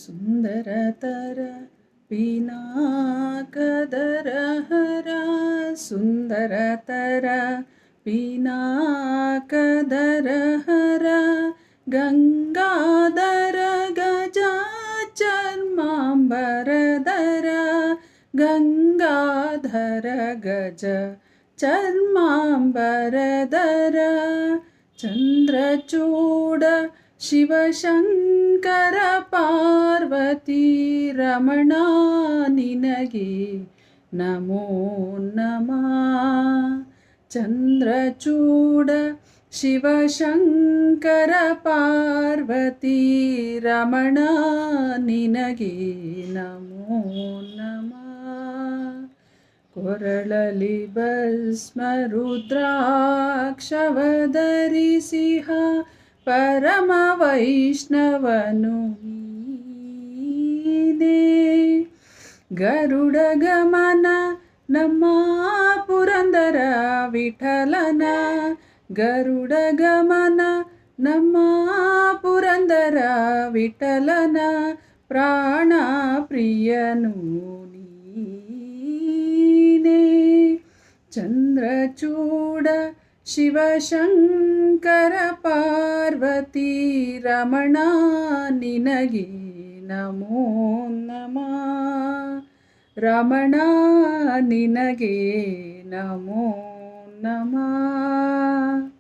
ಸುಂದರತರ ಪಿನಾಕದರ ಹರ ಸುಂದರತರ ಪಿನಾಕದರ ಹರ ಗಂಗಾಧರ ಗಜ ಚರ್ಮಾಂಬರಧರ ಗಂಗಾಧರ ಗಜ ಚರ್ಮಾಂಬರಧರ ಚಂದ್ರಚೂಡ ಶಿವಶಂಕರ ಪಾರ್ವತಿ ರಮಣ ನಿನಗೆ ನಮೋ ನಮಃ. ಚಂದ್ರಚೂಡ ಶಿವಶಂಕರ ಪಾರ್ವತಿ ರಮಣ ನಿನಗೆ ನಮೋ ನಮಃ. ಕೊರಳಲಿ ಭಸ್ಮ ರುದ್ರಾಕ್ಷವ ಧರಿಸಿಹ ಪರಮ ವೈಷ್ಣವನು ನೀನೇ. ಗರುಡ ಗಮನ ನಮ್ಮ ಪುರಂದರ ವಿಠಲನ ಗರುಡ ಗಮನ ನಮ್ಮ ಪುರಂದರ ವಿಠಲನ ಪ್ರಾಣ ಪ್ರಿಯನು ನೀನೇ. ಚಂದ್ರಚೂಡ ಶಿವಶಂಕರ ಪಾರ್ವತಿ ರಮಣ ನಿನಗೆ ನಮೋ ನಮಃ. ರಮಣ ನಿನಗೆ ನಮೋ ನಮಃ.